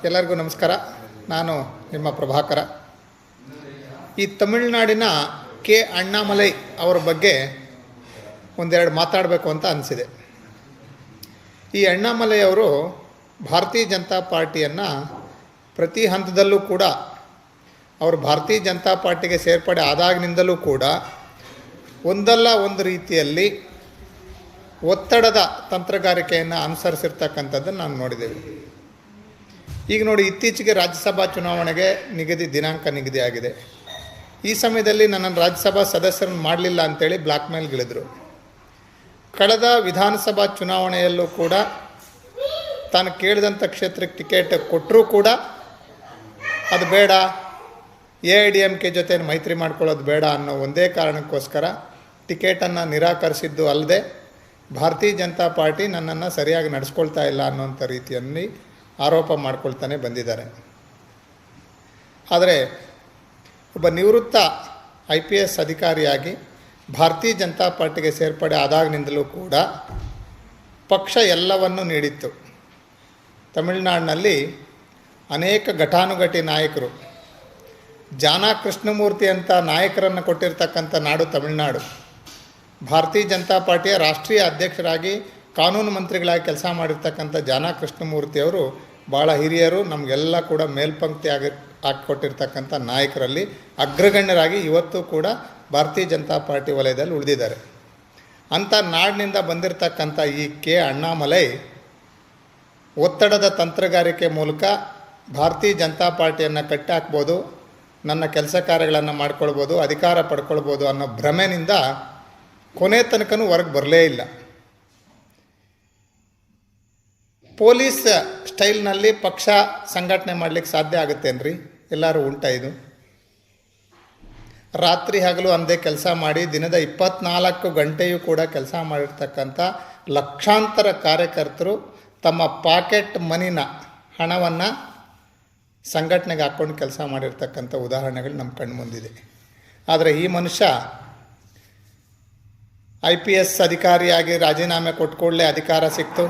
ಎಲ್ಲರಿಗೂ ನಮಸ್ಕಾರ. ನಾನು ನಿಮ್ಮ ಪ್ರಭಾಕರ. ಈ ತಮಿಳುನಾಡಿನ ಕೆ ಅಣ್ಣಾಮಲೈ ಅವರ ಬಗ್ಗೆ ಒಂದೆರಡು ಮಾತಾಡಬೇಕು ಅಂತ ಅನಿಸಿದೆ. ಈ ಅಣ್ಣಾಮಲೈ ಅವರು ಭಾರತೀಯ ಜನತಾ ಪಾರ್ಟಿಯನ್ನು ಪ್ರತಿ ಹಂತದಲ್ಲೂ ಕೂಡ, ಅವರು ಭಾರತೀಯ ಜನತಾ ಪಾರ್ಟಿಗೆ ಸೇರ್ಪಡೆ ಆದಾಗಿನಿಂದಲೂ ಕೂಡ ಒಂದಲ್ಲ ಒಂದು ರೀತಿಯಲ್ಲಿ ಒತ್ತಡದ ತಂತ್ರಗಾರಿಕೆಯನ್ನು ಅನುಸರಿಸಿರ್ತಕ್ಕಂಥದ್ದನ್ನು ನಾನು ನೋಡಿದ್ದೇವೆ. ಈಗ ನೋಡಿ, ಇತ್ತೀಚೆಗೆ ರಾಜ್ಯಸಭಾ ಚುನಾವಣೆಗೆ ದಿನಾಂಕ ನಿಗದಿಯಾಗಿದೆ. ಈ ಸಮಯದಲ್ಲಿ ನನ್ನನ್ನು ರಾಜ್ಯಸಭಾ ಸದಸ್ಯರನ್ನು ಮಾಡಲಿಲ್ಲ ಅಂಥೇಳಿ ಬ್ಲ್ಯಾಕ್ ಮೇಲ್ಗಿಳಿದ್ರು. ಕಳೆದ ವಿಧಾನಸಭಾ ಚುನಾವಣೆಯಲ್ಲೂ ಕೂಡ ತಾನು ಕೇಳಿದಂಥ ಕ್ಷೇತ್ರಕ್ಕೆ ಟಿಕೆಟ್ ಕೊಟ್ಟರೂ ಕೂಡ ಅದು ಬೇಡ, AIADMK ಜೊತೆ ಮೈತ್ರಿ ಮಾಡ್ಕೊಳ್ಳೋದು ಬೇಡ ಅನ್ನೋ ಒಂದೇ ಕಾರಣಕ್ಕೋಸ್ಕರ ಟಿಕೆಟನ್ನು ನಿರಾಕರಿಸಿದ್ದು ಅಲ್ಲದೆ, ಭಾರತೀಯ ಜನತಾ ಪಾರ್ಟಿ ನನ್ನನ್ನು ಸರಿಯಾಗಿ ನಡೆಸ್ಕೊಳ್ತಾ ಇಲ್ಲ ಅನ್ನೋಂಥ ರೀತಿಯಲ್ಲಿ ಆರೋಪ ಮಾಡ್ಕೊಳ್ತಾನೆ ಬಂದಿದ್ದಾರೆ. ಆದರೆ ಒಬ್ಬ ನಿವೃತ್ತ IPS ಅಧಿಕಾರಿಯಾಗಿ ಭಾರತೀಯ ಜನತಾ ಪಾರ್ಟಿಗೆ ಸೇರ್ಪಡೆ ಆದಾಗಿನಿಂದಲೂ ಕೂಡ ಪಕ್ಷ ಎಲ್ಲವನ್ನೂ ನೀಡಿತ್ತು. ತಮಿಳುನಾಡಿನಲ್ಲಿ ಅನೇಕ ಘಟಾನುಘಟಿ ನಾಯಕರು, ಜಾನ ಕೃಷ್ಣಮೂರ್ತಿ ಅಂತ ನಾಯಕರನ್ನು ಕೊಟ್ಟಿರ್ತಕ್ಕಂಥ ನಾಡು ತಮಿಳುನಾಡು. ಭಾರತೀಯ ಜನತಾ ಪಾರ್ಟಿಯ ರಾಷ್ಟ್ರೀಯ ಅಧ್ಯಕ್ಷರಾಗಿ ಕಾನೂನು ಮಂತ್ರಿಗಳಾಗಿ ಕೆಲಸ ಮಾಡಿರ್ತಕ್ಕಂಥ ಜಾನ ಕೃಷ್ಣಮೂರ್ತಿಯವರು ಭಾಳ ಹಿರಿಯರು, ನಮಗೆಲ್ಲ ಕೂಡ ಮೇಲ್ಪಂಕ್ತಿ ಹಾಕಿಕೊಟ್ಟಿರ್ತಕ್ಕಂಥ ನಾಯಕರಲ್ಲಿ ಅಗ್ರಗಣ್ಯರಾಗಿ ಇವತ್ತು ಕೂಡ ಭಾರತೀಯ ಜನತಾ ಪಾರ್ಟಿ ವಲಯದಲ್ಲಿ ಉಳಿದಿದ್ದಾರೆ. ಅಂಥ ನಾಡಿನಿಂದ ಬಂದಿರತಕ್ಕಂಥ ಈ ಕೆ ಅಣ್ಣಾಮಲೈ ಒತ್ತಡದ ತಂತ್ರಗಾರಿಕೆ ಮೂಲಕ ಭಾರತೀಯ ಜನತಾ ಪಾರ್ಟಿಯನ್ನು ಕಟ್ಟಾಕ್ಬೋದು, ನನ್ನ ಕೆಲಸ ಕಾರ್ಯಗಳನ್ನು ಮಾಡ್ಕೊಳ್ಬೋದು, ಅಧಿಕಾರ ಪಡ್ಕೊಳ್ಬೋದು ಅನ್ನೋ ಭ್ರಮೆನಿಂದ ಕೊನೆ ತನಕನೂ ಹೊರಗೆ ಬರಲೇ ಇಲ್ಲ. ಪೊಲೀಸ್ ಸ್ಟೈಲ್ನಲ್ಲಿ ಪಕ್ಷ ಸಂಘಟನೆ ಮಾಡಲಿಕ್ಕೆ ಸಾಧ್ಯ ಆಗುತ್ತೇನ್ರಿ? ಎಲ್ಲರೂ ಉಂಟ ಇದು? ರಾತ್ರಿ ಹಗಲು ಅಂದೇ ಕೆಲಸ ಮಾಡಿ ದಿನದ 24 ಗಂಟೆಯೂ ಕೂಡ ಕೆಲಸ ಮಾಡಿರ್ತಕ್ಕಂಥ ಲಕ್ಷಾಂತರ ಕಾರ್ಯಕರ್ತರು ತಮ್ಮ ಪಾಕೆಟ್ ಮನಿನ ಹಣವನ್ನು ಸಂಘಟನೆಗೆ ಹಾಕ್ಕೊಂಡು ಕೆಲಸ ಮಾಡಿರ್ತಕ್ಕಂಥ ಉದಾಹರಣೆಗಳು ನಮ್ಮ ಕಣ್ಣು ಮುಂದಿದೆ. ಆದರೆ ಈ ಮನುಷ್ಯ IPS ಅಧಿಕಾರಿಯಾಗಿ ರಾಜೀನಾಮೆ ಕೊಟ್ಕೊಳ್ಳೆ ಅಧಿಕಾರ ಸಿಕ್ತು,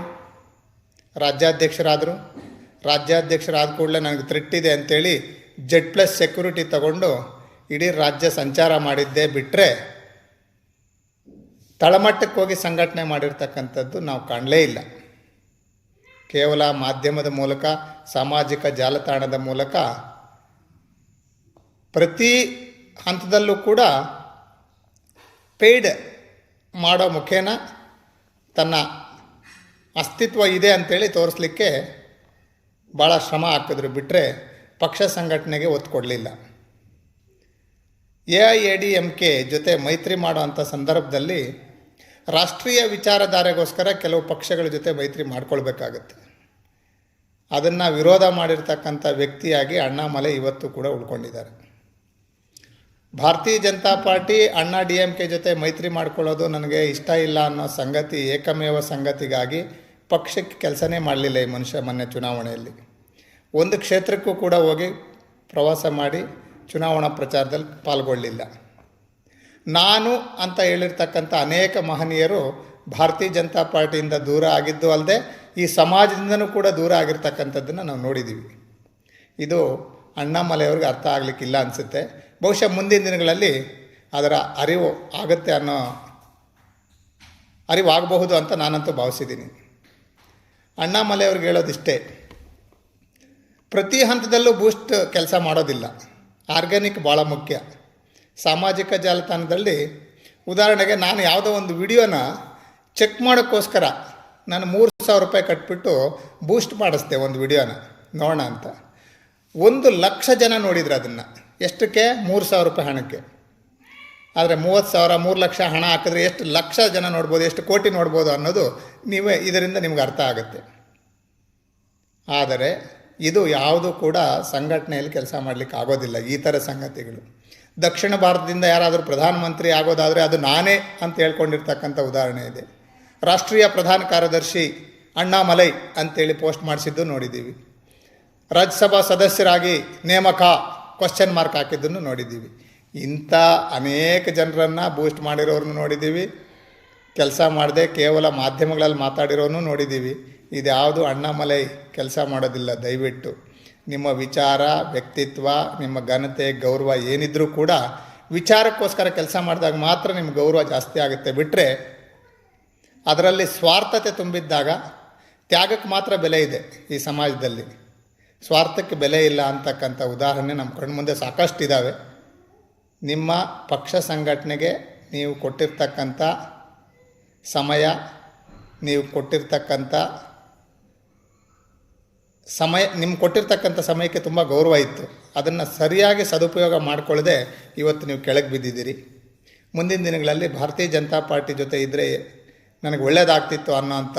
ರಾಜ್ಯಾಧ್ಯಕ್ಷರಾದರು. ರಾಜ್ಯಾಧ್ಯಕ್ಷರಾದ ಕೂಡಲೇ ನನಗೆ ಥ್ರೆಟ್ ಇದೆ ಅಂಥೇಳಿ Z+ ಸೆಕ್ಯೂರಿಟಿ ತಗೊಂಡು ಇಡೀ ರಾಜ್ಯ ಸಂಚಾರ ಮಾಡಿದ್ದೇ ಬಿಟ್ಟರೆ ತಳಮಟ್ಟಕ್ಕೆ ಹೋಗಿ ಸಂಘಟನೆ ಮಾಡಿರ್ತಕ್ಕಂಥದ್ದು ನಾವು ಕಾಣಲೇ ಇಲ್ಲ. ಕೇವಲ ಮಾಧ್ಯಮದ ಮೂಲಕ, ಸಾಮಾಜಿಕ ಜಾಲತಾಣದ ಮೂಲಕ ಪ್ರತಿ ಹಂತದಲ್ಲೂ ಕೂಡ ಪೇಯ್ಡ್ ಮಾಡೋ ಮುಖೇನ ತನ್ನ ಅಸ್ತಿತ್ವ ಇದೆ ಅಂಥೇಳಿ ತೋರಿಸ್ಲಿಕ್ಕೆ ಭಾಳ ಶ್ರಮ ಹಾಕಿದ್ರು ಬಿಟ್ಟರೆ ಪಕ್ಷ ಸಂಘಟನೆಗೆ ಒತ್ತು ಕೊಡಲಿಲ್ಲ. AIADMK ಜೊತೆ ಮೈತ್ರಿ ಮಾಡೋ ಅಂಥ ಸಂದರ್ಭದಲ್ಲಿ ರಾಷ್ಟ್ರೀಯ ವಿಚಾರಧಾರೆಗೋಸ್ಕರ ಕೆಲವು ಪಕ್ಷಗಳ ಜೊತೆ ಮೈತ್ರಿ ಮಾಡ್ಕೊಳ್ಬೇಕಾಗತ್ತೆ. ಅದನ್ನು ವಿರೋಧ ಮಾಡಿರ್ತಕ್ಕಂಥ ವ್ಯಕ್ತಿಯಾಗಿ ಅಣ್ಣಾಮಲೈ ಇವತ್ತು ಕೂಡ ಉಳ್ಕೊಂಡಿದ್ದಾರೆ. ಭಾರತೀಯ ಜನತಾ ಪಾರ್ಟಿ DMK ಜೊತೆ ಮೈತ್ರಿ ಮಾಡ್ಕೊಳ್ಳೋದು ನನಗೆ ಇಷ್ಟ ಇಲ್ಲ ಅನ್ನೋ ಸಂಗತಿ, ಏಕಮೇವ ಸಂಗತಿಗಾಗಿ ಪಕ್ಷಕ್ಕೆ ಕೆಲಸನೇ ಮಾಡಲಿಲ್ಲ ಈ ಮನುಷ್ಯ. ಮೊನ್ನೆ ಚುನಾವಣೆಯಲ್ಲಿ ಒಂದು ಕ್ಷೇತ್ರಕ್ಕೂ ಕೂಡ ಹೋಗಿ ಪ್ರವಾಸ ಮಾಡಿ ಚುನಾವಣಾ ಪ್ರಚಾರದಲ್ಲಿ ಪಾಲ್ಗೊಳ್ಳಲಿಲ್ಲ. ನಾನು ಅಂತ ಹೇಳಿರ್ತಕ್ಕಂಥ ಅನೇಕ ಮಹನೀಯರು ಭಾರತೀಯ ಜನತಾ ಪಾರ್ಟಿಯಿಂದ ದೂರ ಆಗಿದ್ದು ಅಲ್ಲದೆ ಈ ಸಮಾಜದಿಂದನೂ ಕೂಡ ದೂರ ಆಗಿರ್ತಕ್ಕಂಥದ್ದನ್ನು ನಾವು ನೋಡಿದ್ದೀವಿ. ಇದು ಅಣ್ಣಾಮಲೈಯವ್ರಿಗೆ ಅರ್ಥ ಆಗಲಿಕ್ಕಿಲ್ಲ ಅನಿಸುತ್ತೆ. ಬಹುಶಃ ಮುಂದಿನ ದಿನಗಳಲ್ಲಿ ಅದರ ಅರಿವು ಆಗುತ್ತೆ ಅನ್ನೋ ಅರಿವಾಗಬಹುದು ಅಂತ ನಾನಂತೂ ಭಾವಿಸಿದ್ದೀನಿ. ಅಣ್ಣಾಮಲೈಯವ್ರಿಗೆ ಹೇಳೋದಿಷ್ಟೇ, ಪ್ರತಿ ಹಂತದಲ್ಲೂ ಬೂಸ್ಟ್ ಕೆಲಸ ಮಾಡೋದಿಲ್ಲ, ಆರ್ಗ್ಯಾನಿಕ್ ಭಾಳ ಮುಖ್ಯ. ಸಾಮಾಜಿಕ ಜಾಲತಾಣದಲ್ಲಿ ಉದಾಹರಣೆಗೆ ನಾನು ಯಾವುದೋ ಒಂದು ವಿಡಿಯೋನ ಚೆಕ್ ಮಾಡೋಕ್ಕೋಸ್ಕರ ನಾನು 3,000 ರೂಪಾಯಿ ಕಟ್ಬಿಟ್ಟು ಬೂಸ್ಟ್ ಮಾಡಿಸ್ದೆ ಒಂದು ವಿಡಿಯೋನ ನೋಡೋಣ ಅಂತ. 1,00,000 ಜನ ನೋಡಿದ್ರು ಅದನ್ನು. ಎಷ್ಟಕ್ಕೆ? 3,000 ರೂಪಾಯಿ ಹಣಕ್ಕೆ. ಆದರೆ 30,000 3,00,000 ಹಣ ಹಾಕಿದ್ರೆ ಎಷ್ಟು ಲಕ್ಷ ಜನ ನೋಡ್ಬೋದು, ಎಷ್ಟು ಕೋಟಿ ನೋಡ್ಬೋದು ಅನ್ನೋದು ಇದರಿಂದ ನಿಮ್ಗೆ ಅರ್ಥ ಆಗುತ್ತೆ. ಆದರೆ ಇದು ಯಾವುದೂ ಕೂಡ ಸಂಘಟನೆಯಲ್ಲಿ ಕೆಲಸ ಮಾಡಲಿಕ್ಕೆ ಆಗೋದಿಲ್ಲ. ಈ ಥರ ಸಂಗತಿಗಳು ದಕ್ಷಿಣ ಭಾರತದಿಂದ ಯಾರಾದರೂ ಪ್ರಧಾನಮಂತ್ರಿ ಆಗೋದಾದರೆ ಅದು ನಾನೇ ಅಂತ ಹೇಳ್ಕೊಂಡಿರ್ತಕ್ಕಂಥ ಉದಾಹರಣೆ ಇದೆ. ರಾಷ್ಟ್ರೀಯ ಪ್ರಧಾನ ಕಾರ್ಯದರ್ಶಿ ಅಣ್ಣಾಮಲೈ ಅಂತೇಳಿ ಪೋಸ್ಟ್ ಮಾಡಿಸಿದ್ದು ನೋಡಿದ್ದೀವಿ. ರಾಜ್ಯಸಭಾ ಸದಸ್ಯರಾಗಿ ನೇಮಕ ? ಹಾಕಿದ್ದನ್ನು ನೋಡಿದ್ದೀವಿ. ಇಂಥ ಅನೇಕ ಜನರನ್ನು ಬೂಸ್ಟ್ ಮಾಡಿರೋರನ್ನು ನೋಡಿದ್ದೀವಿ. ಕೆಲಸ ಮಾಡದೆ ಕೇವಲ ಮಾಧ್ಯಮಗಳಲ್ಲಿ ಮಾತಾಡಿರೋನು ನೋಡಿದ್ದೀವಿ. ಇದ್ಯಾವುದು ಅಣ್ಣಾಮಲೈ ಕೆಲಸ ಮಾಡೋದಿಲ್ಲ. ದಯವಿಟ್ಟು ನಿಮ್ಮ ವಿಚಾರ, ವ್ಯಕ್ತಿತ್ವ, ನಿಮ್ಮ ಘನತೆ, ಗೌರವ ಏನಿದ್ರೂ ಕೂಡ ವಿಚಾರಕ್ಕೋಸ್ಕರ ಕೆಲಸ ಮಾಡಿದಾಗ ಮಾತ್ರ ನಿಮ್ಮ ಗೌರವ ಜಾಸ್ತಿ ಆಗುತ್ತೆ. ಬಿಟ್ಟರೆ ಅದರಲ್ಲಿ ಸ್ವಾರ್ಥತೆ ತುಂಬಿದ್ದಾಗ ತ್ಯಾಗಕ್ಕೆ ಮಾತ್ರ ಬೆಲೆ ಇದೆ. ಈ ಸಮಾಜದಲ್ಲಿ ಸ್ವಾರ್ಥಕ್ಕೆ ಬೆಲೆ ಇಲ್ಲ ಅಂತಕ್ಕಂಥ ಉದಾಹರಣೆ ನಮ್ಮ ಕಣ್ಮುಂದೆ ಸಾಕಷ್ಟಿದ್ದಾವೆ. ನಿಮ್ಮ ಪಕ್ಷ ಸಂಘಟನೆಗೆ ನೀವು ಕೊಟ್ಟಿರ್ತಕ್ಕಂಥ ಸಮಯ, ನೀವು ಕೊಟ್ಟಿರ್ತಕ್ಕಂಥ ನಿಮ್ಗೆ ಕೊಟ್ಟಿರ್ತಕ್ಕಂಥ ಸಮಯಕ್ಕೆ ತುಂಬ ಗೌರವ ಇತ್ತು. ಅದನ್ನು ಸರಿಯಾಗಿ ಸದುಪಯೋಗ ಮಾಡಿಕೊಳ್ಳದೆ ಇವತ್ತು ನೀವು ಕೆಳಗೆ ಬಿದ್ದಿದ್ದೀರಿ. ಮುಂದಿನ ದಿನಗಳಲ್ಲಿ ಭಾರತೀಯ ಜನತಾ ಪಾರ್ಟಿ ಜೊತೆ ಇದ್ದರೆ ನನಗೆ ಒಳ್ಳೆಯದಾಗ್ತಿತ್ತು ಅನ್ನೋಂಥ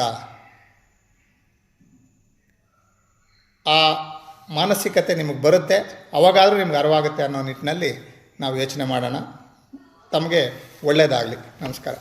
ಆ ಮಾನಸಿಕತೆ ನಿಮಗೆ ಬರುತ್ತೆ. ಅವಾಗಾದರೂ ನಿಮ್ಗೆ ಅರಿವಾಗುತ್ತೆ ಅನ್ನೋ ನಿಟ್ಟಿನಲ್ಲಿ ನಾವು ಯೋಚನೆ ಮಾಡೋಣ. ತಮಗೆ ಒಳ್ಳೆಯದಾಗಲಿ. ನಮಸ್ಕಾರ.